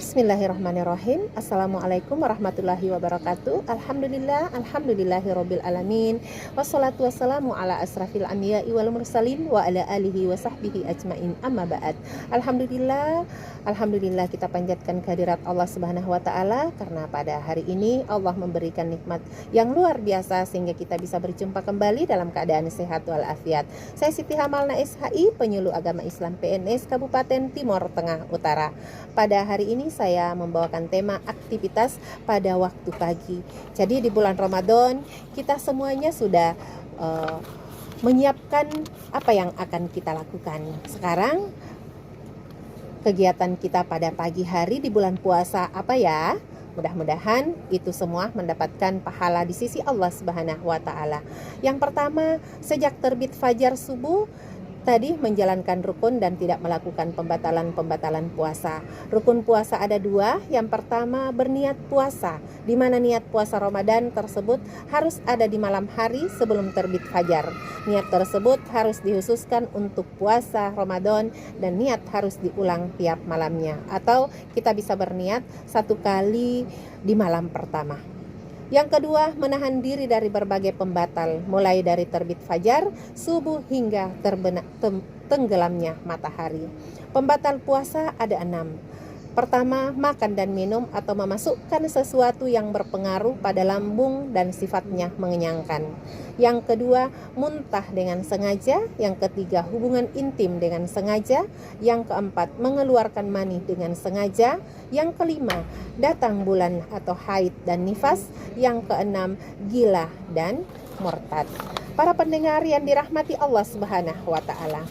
Bismillahirrahmanirrahim. Assalamualaikum warahmatullahi wabarakatuh. Alhamdulillahirabbil alamin. Wassalatu wassalamu ala asrafil anbiya'i wal mursalin wa ala alihi wa sahbihi ajmain. Amma ba'd. Alhamdulillah kita panjatkan kehadirat Allah Subhanahu wa taala karena pada hari ini Allah memberikan nikmat yang luar biasa sehingga kita bisa berjumpa kembali dalam keadaan sehat walafiat. Saya Siti Hamalna SHI, penyuluh agama Islam PNS Kabupaten Timur Tengah Utara. Pada hari ini saya membawakan tema aktivitas pada waktu pagi. Jadi di bulan Ramadan kita semuanya sudah menyiapkan apa yang akan kita lakukan. Sekarang kegiatan kita pada pagi hari di bulan puasa apa ya? Mudah-mudahan itu semua mendapatkan pahala di sisi Allah Subhanahu wa taala. Yang pertama, sejak terbit fajar subuh tadi menjalankan rukun dan tidak melakukan pembatalan puasa. Rukun puasa ada dua. Yang pertama berniat puasa, di mana niat puasa Ramadan tersebut harus ada di malam hari sebelum terbit fajar. Niat tersebut harus dikhususkan untuk puasa Ramadan dan niat harus diulang tiap malamnya. Atau kita bisa berniat satu kali di malam pertama. Yang kedua, menahan diri dari berbagai pembatal, mulai dari terbit fajar, subuh hingga tenggelamnya matahari. Pembatal puasa ada 6. Pertama, makan dan minum atau memasukkan sesuatu yang berpengaruh pada lambung dan sifatnya mengenyangkan. Yang kedua, muntah dengan sengaja. Yang ketiga, hubungan intim dengan sengaja. Yang keempat, mengeluarkan mani dengan sengaja. Yang kelima, datang bulan atau haid dan nifas. Yang keenam, gila dan murtad. Para pendengar yang dirahmati Allah Subhanahu wa taala,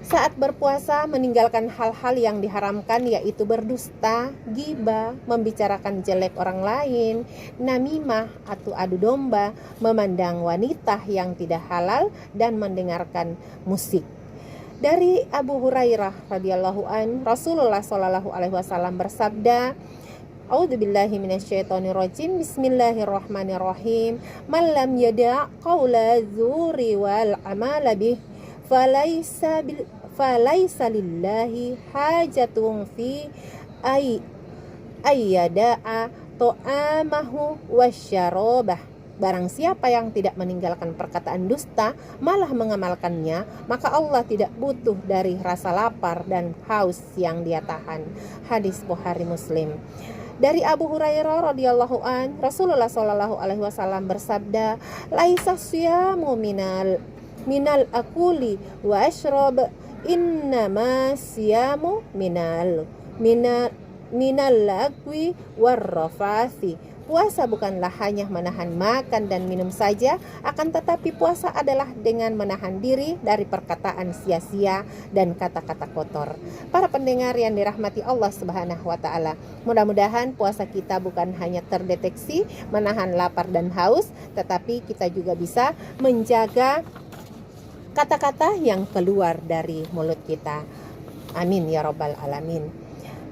saat berpuasa meninggalkan hal-hal yang diharamkan, yaitu berdusta, ghibah, membicarakan jelek orang lain, namimah atau adu domba, memandang wanita yang tidak halal, dan mendengarkan musik. Dari Abu Hurairah radhiyallahu an, Rasulullah shallallahu alaihi wasallam bersabda, A'udzubillahi minasyaitonirrajim. Bismillahirrahmanirrahim. Man lam yada' qaula dzuri wal amala bih falaisa lillahi hajatun fi ayyada'a to'amahu wasyarobah. Barang siapa yang tidak meninggalkan perkataan dusta malah mengamalkannya, maka Allah tidak butuh dari rasa lapar dan haus yang dia tahan. Hadis Bukhari Muslim. Dari Abu Hurairah radhiyallahu an, Rasulullah shallallahu alaihi wasallam bersabda, laisa syamu minal akuli wa ashrab, innama siyamu minal lagwi warrafasi. Puasa bukanlah hanya menahan makan dan minum saja, akan tetapi puasa adalah dengan menahan diri dari perkataan sia-sia dan kata-kata kotor. Para pendengar yang dirahmati Allah Subhanahu wa taala, mudah-mudahan puasa kita bukan hanya terdeteksi menahan lapar dan haus, tetapi kita juga bisa menjaga kata-kata yang keluar dari mulut kita. Amin ya rabbal alamin.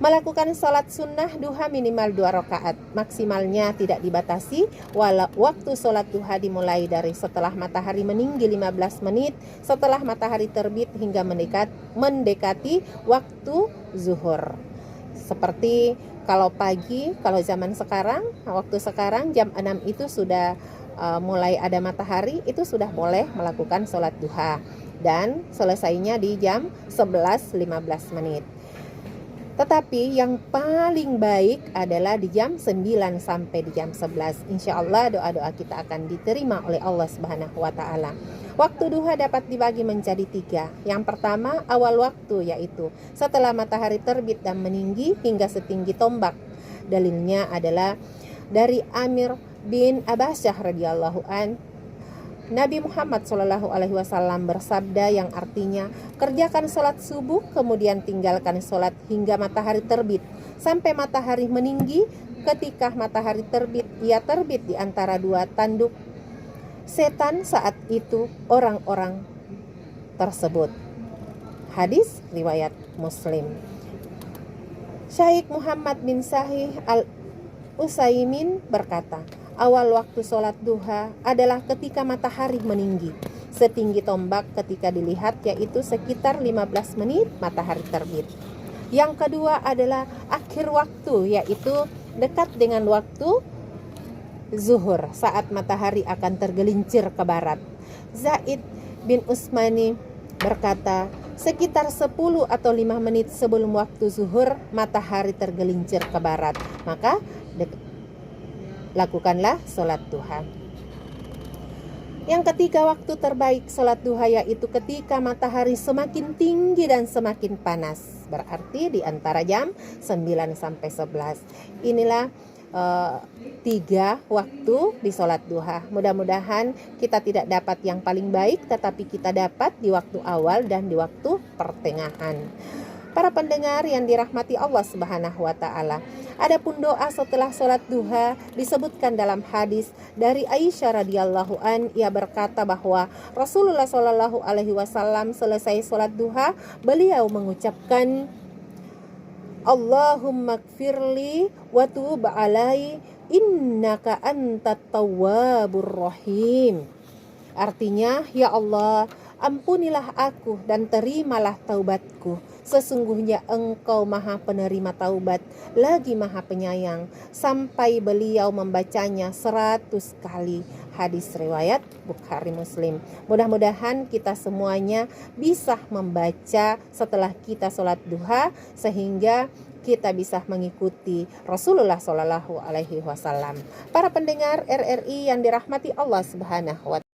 Melakukan sholat sunnah duha minimal 2 rakaat, maksimalnya tidak dibatasi. Walau waktu sholat duha dimulai dari setelah matahari meninggi 15 menit, setelah matahari terbit hingga mendekati waktu zuhur. Seperti kalau pagi, kalau zaman sekarang, waktu sekarang jam 6 itu sudah mulai ada matahari, itu sudah boleh melakukan sholat duha, dan selesainya di jam 11.15 menit. Tetapi yang paling baik adalah di jam 9 sampai di jam 11. Insya Allah doa-doa kita akan diterima oleh Allah Subhanahu wa ta'ala. Waktu duha dapat dibagi menjadi 3. Yang pertama, awal waktu, yaitu setelah matahari terbit dan meninggi hingga setinggi tombak. Dalilnya adalah dari Amir bin Abasyah radhiyallahu an, Nabi Muhammad Shallallahu alaihi wasallam bersabda yang artinya, kerjakan sholat subuh kemudian tinggalkan sholat hingga matahari terbit sampai matahari meninggi. Ketika matahari terbit, ia terbit di antara 2 tanduk setan, saat itu orang-orang tersebut. Hadis riwayat Muslim. Syekh Muhammad bin Sahih Al-Utsaimin berkata, awal waktu sholat duha adalah ketika matahari meninggi setinggi tombak ketika dilihat, yaitu sekitar 15 menit matahari terbit. Yang kedua adalah akhir waktu, yaitu dekat dengan waktu zuhur, saat matahari akan tergelincir ke barat. Zaid bin Usmani berkata, sekitar 10 atau 5 menit sebelum waktu zuhur matahari tergelincir ke barat, maka lakukanlah sholat duha. Yang ketiga, waktu terbaik sholat duha yaitu ketika matahari semakin tinggi dan semakin panas, berarti di antara jam 9 sampai 11. Inilah 3 waktu di sholat duha. Mudah-mudahan kita tidak dapat yang paling baik, tetapi kita dapat di waktu awal dan di waktu pertengahan. Para pendengar yang dirahmati Allah Subhanahu wa taala, adapun doa setelah sholat duha disebutkan dalam hadis dari Aisyah radhiyallahu an, ia berkata bahwa Rasulullah Shallallahu alaihi wasallam selesai sholat duha, beliau mengucapkan, Allahumma gfirli wa tub alai innaka antat tawwabur rahim. Artinya, ya Allah, ampunilah aku dan terimalah taubatku. Sesungguhnya Engkau Maha Penerima taubat, lagi Maha Penyayang. Sampai beliau membacanya 100 kali. Hadis riwayat Bukhari Muslim. Mudah-mudahan kita semuanya bisa membaca setelah kita sholat duha, sehingga kita bisa mengikuti Rasulullah Shallallahu alaihi wasallam. Para pendengar RRI yang dirahmati Allah Subhanahu wa taala,